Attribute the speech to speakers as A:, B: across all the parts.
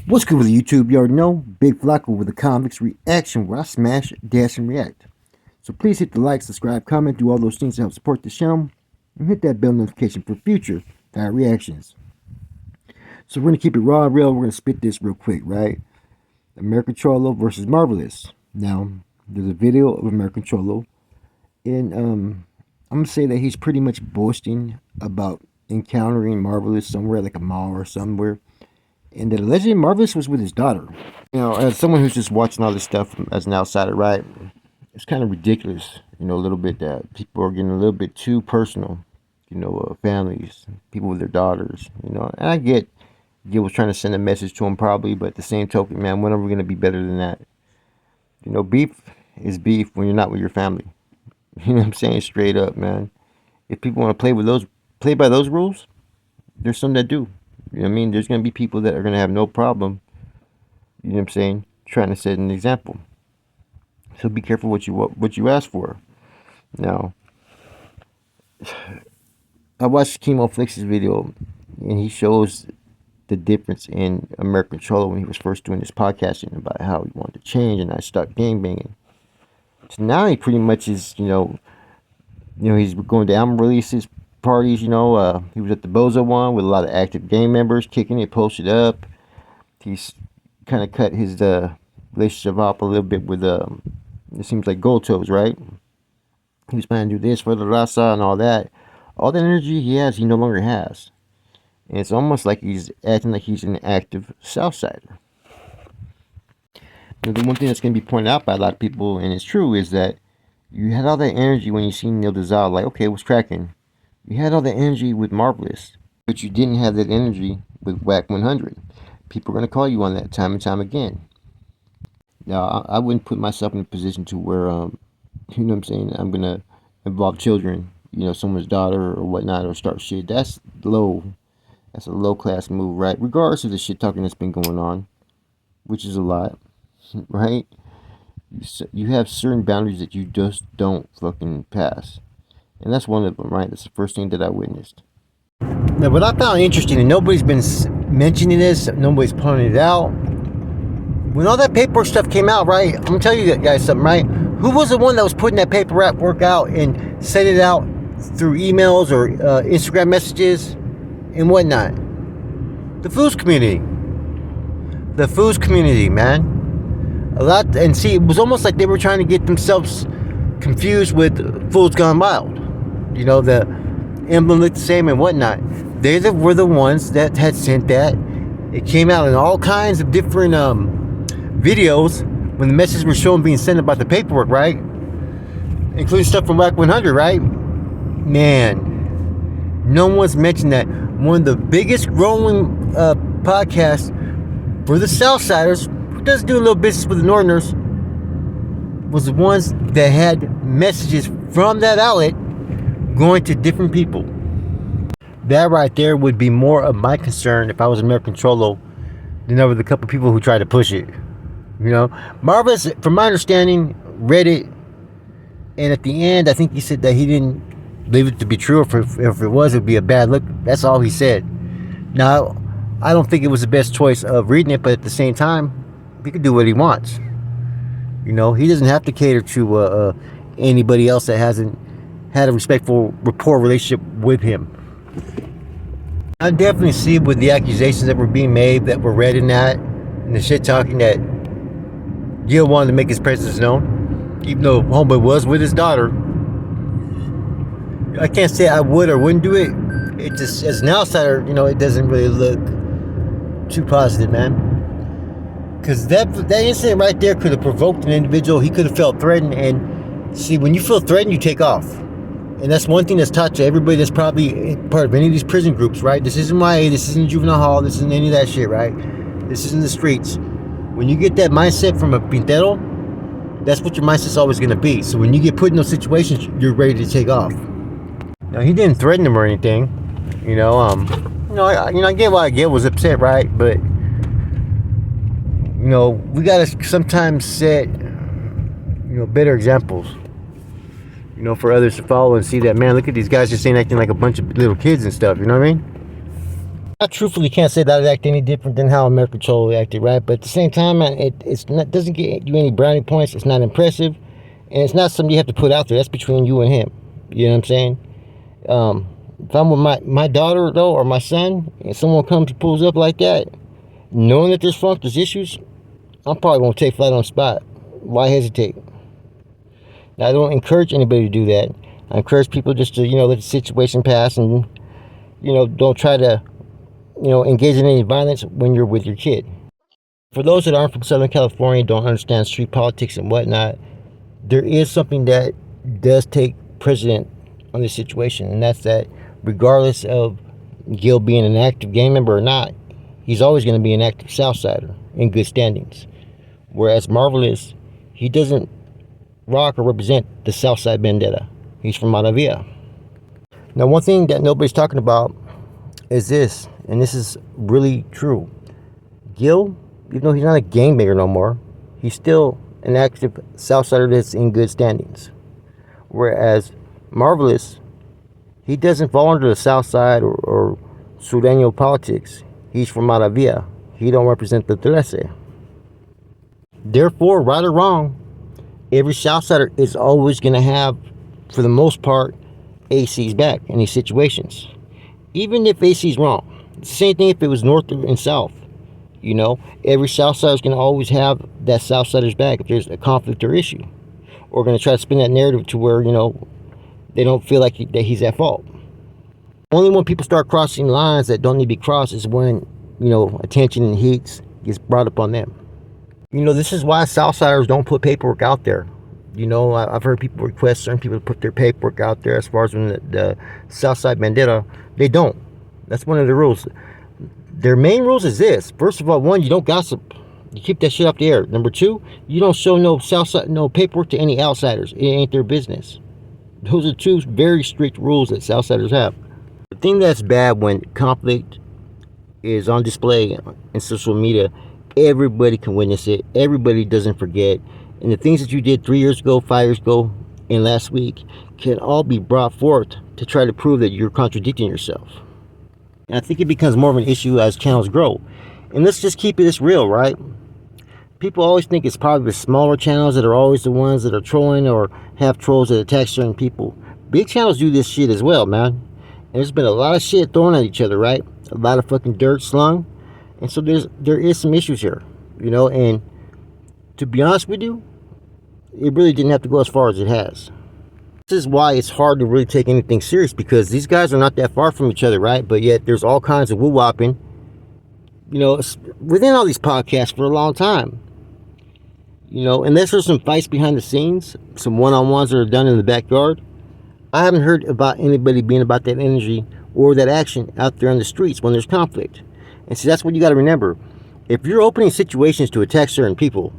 A: What's good with YouTube? You already know, Big Flacco with the Convicts reaction where I smash, dash, and react. So please hit the like, subscribe, comment, do all those things to help support the channel, and hit that bell notification for future reactions. So we're going to keep it raw and real. We're going to spit this real quick, right? American Cholo versus Marvelous. Now, there's a video of American Cholo, and I'm going to say that he's pretty much boasting about encountering Marvelous somewhere, like a mall or somewhere. And that allegedly Marvelous was with his daughter. You know, as someone who's just watching all this stuff as an outsider, right? It's kind of ridiculous, you know, a little bit that people are getting a little bit too personal. You know, families, people with their daughters, you know. And I get Gil was trying to send a message to him probably, but at the same token, man, when are we going to be better than that? You know, beef is beef when you're not with your family. You know what I'm saying? Straight up, man. If people want to play by those rules, there's some that do. You know what I mean? There's going to be people that are going to have no problem, you know what I'm saying, trying to set an example. So be careful what you ask for. Now, I watched Chemo Flix's video, and he shows the difference in American Cholo when he was first doing this podcasting about how he wanted to change and I stopped gangbanging. So now he pretty much is, you know, he's going to album releases, parties, you know. He was at the Bozo one with a lot of active gang members, kicking it, posted up. He's kind of cut his relationship up a little bit with, it seems like Gold Toes, right? He was planning to do this for the Rasa and all that. All that energy he has, he no longer has. And it's almost like he's acting like he's an active Southsider. Now, the one thing that's going to be pointed out by a lot of people, and it's true, is that you had all that energy when you seen Neil Dizal, like, okay, what's cracking? You had all that energy with Marvelous, but you didn't have that energy with Whack 100. People are going to call you on that time and time again. Now, I wouldn't put myself in a position to where, you know what I'm saying, I'm going to involve children, you know, someone's daughter or whatnot, or start shit. That's low. That's a low-class move, right? Regardless of the shit talking that's been going on, which is a lot, right? You have certain boundaries that you just don't fucking pass. And that's one of them, right? That's the first thing that I witnessed. Now, what I found interesting, and nobody's been mentioning this, nobody's pointing it out. When all that paperwork stuff came out, right? I'm gonna tell you guys something, right? Who was the one that was putting that paperwork out and sending it out through emails or Instagram messages and whatnot? The Foos community. The Foos community, man. A lot, and see, it was almost like they were trying to get themselves confused with Fools Gone Wild. You know, the emblem looked the same and whatnot. They were the ones that had sent that. It came out in all kinds of different videos when the messages were shown being sent about the paperwork, right? Including stuff from Whack 100, right? Man, no one's mentioned that one of the biggest growing podcasts for the Southsiders, who does do a little business with the Northerners, was the ones that had messages from that outlet going to different people. That right there would be more of my concern if I was American Cholo than over the couple people who tried to push it. You know, Marv, from my understanding, read it, and at the end, I think he said that he didn't believe it to be true. If it was, it would be a bad look. That's all he said. Now, I don't think it was the best choice of reading it, but at the same time, he could do what he wants. You know, he doesn't have to cater to anybody else that hasn't had a respectful rapport relationship with him. I definitely see with the accusations that were being made, that were read in that, and the shit talking that Gil wanted to make his presence known, even though homeboy was with his daughter. I can't say I would or wouldn't do it. It just, as an outsider, you know, it doesn't really look too positive, man. Because that incident right there could have provoked an individual. He could have felt threatened. And see, when you feel threatened, you take off. And that's one thing that's taught to everybody that's probably part of any of these prison groups, right? This isn't YA, this isn't juvenile hall, this isn't any of that shit, right? This isn't the streets. When you get that mindset from a Pintero, that's what your mindset's always going to be. So when you get put in those situations, you're ready to take off. Now, he didn't threaten him or anything. You know, I get why Gil was upset, right? But you know, we gotta sometimes set, you know, better examples, you know, for others to follow and see that, man, look at these guys just ain't acting like a bunch of little kids and stuff, you know what I mean? I truthfully can't say that it acted any different than how American Cholo acted, right? But at the same time, man, it's not, doesn't get you any brownie points. It's not impressive, and it's not something you have to put out there. That's between you and him. You know what I'm saying? If I'm with my daughter though, or my son, and someone comes and pulls up like that, knowing that there's issues, I'm probably gonna take flight on the spot. Why hesitate? Now, I don't encourage anybody to do that. I encourage people just to let the situation pass, and don't try to engage in any violence when you're with your kid. For those that aren't from Southern California, don't understand street politics and whatnot, there is something that does take precedent on this situation, and that's that regardless of Gil being an active gang member or not, he's always going to be an active Southsider in good standings. Whereas Marvelous, he doesn't rock or represent the Southside Vendetta. He's from Wiyh. Now, one thing that nobody's talking about is this, and this is really true. Gil, even though he's not a gangbanger no more, he's still an active Southsider that's in good standings. Whereas Marvelous, he doesn't fall under the Southside or Sureño politics. He's from Wiyh. He don't represent the Trece. Therefore, right or wrong, every Southsider is always going to have, for the most part, AC's back in these situations. Even if AC's wrong. It's the same thing if it was North and South. Every Southsider is going to always have that Southsider's back if there's a conflict or issue. Or going to try to spin that narrative to where, they don't feel like that he's at fault. Only when people start crossing lines that don't need to be crossed is when, attention and heat gets brought up on them. This is why Southsiders don't put paperwork out there. I've heard people request certain people to put their paperwork out there as far as when the Southside Vendetta. They don't. That's one of the rules. Their main rules is this. First of all, one, you don't gossip. You keep that shit up the air. Number two, you don't show no paperwork to any outsiders. It ain't their business. Those are two very strict rules that Southsiders have. The thing that's bad when conflict is on display in social media, everybody can witness it. Everybody doesn't forget. And the things that you did 3 years ago, 5 years ago, and last week can all be brought forth to try to prove that you're contradicting yourself. And I think it becomes more of an issue as channels grow. And let's just keep this real, right? People always think it's probably the smaller channels that are always the ones that are trolling or have trolls that attack certain people. Big channels do this shit as well, man. And there's been a lot of shit thrown at each other, right? A lot of fucking dirt slung. And so there is some issues here, and to be honest with you, it really didn't have to go as far as it has. This is why it's hard to really take anything serious, because these guys are not that far from each other, right? But yet there's all kinds of woo-wopping, within all these podcasts for a long time. Unless there's some fights behind the scenes, some one-on-ones that are done in the backyard, I haven't heard about anybody being about that energy or that action out there on the streets when there's conflict. And see, that's what you got to remember. If you're opening situations to attack certain people,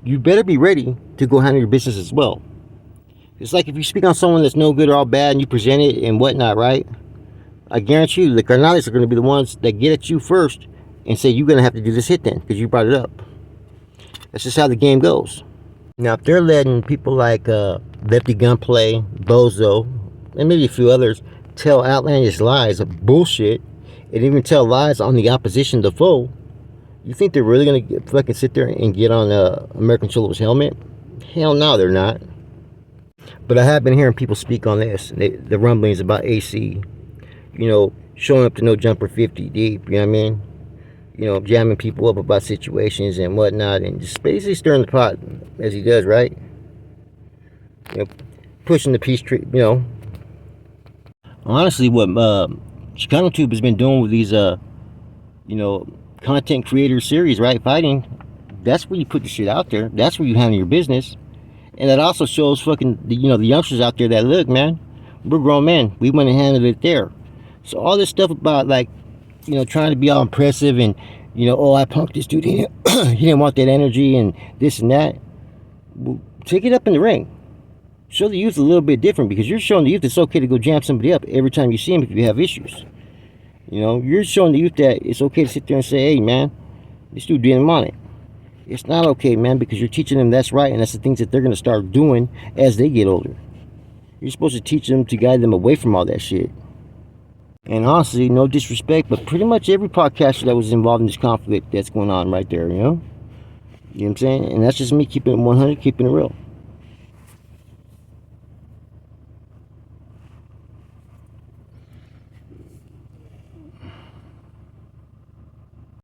A: you better be ready to go handle your business as well. It's like if you speak on someone that's no good or all bad and you present it and whatnot, right? I guarantee you the carnales are going to be the ones that get at you first and say, you're going to have to do this hit then because you brought it up. That's just how the game goes. Now, if they're letting people like Lefty Gunplay, Bozo, and maybe a few others tell outlandish lies of bullshit, and even tell lies on the opposition, the foe, you think they're really going to fucking sit there and get on American Cholo's helmet? Hell no, they're not. But I have been hearing people speak on this, the rumblings about AC, showing up to No Jumper 50 deep, you know what I mean? Jamming people up about situations and whatnot, and just basically stirring the pot, as he does, right? Pushing the peace tree, Honestly, what Chicano Tube has been doing with these, content creator series, right? Fighting. That's where you put the shit out there. That's where you handle your business. And that also shows fucking, the youngsters out there that, look, man, we're grown men. We want to handle it there. So all this stuff about, like, trying to be all impressive and, oh, I punked this dude. He didn't want that energy and this and that. Well, take it up in the ring. Show the youth a little bit different, because you're showing the youth it's okay to go jam somebody up every time you see them if you have issues. You're showing the youth that it's okay to sit there and say, hey, man, this dude didn't want it. It's not okay, man, because you're teaching them that's right, and that's the things that they're going to start doing as they get older. You're supposed to teach them to guide them away from all that shit.
B: And honestly, no disrespect, but pretty much every podcaster that was involved in this conflict that's going on right there, you know? You know what I'm saying? And that's just me keeping it 100, keeping it real.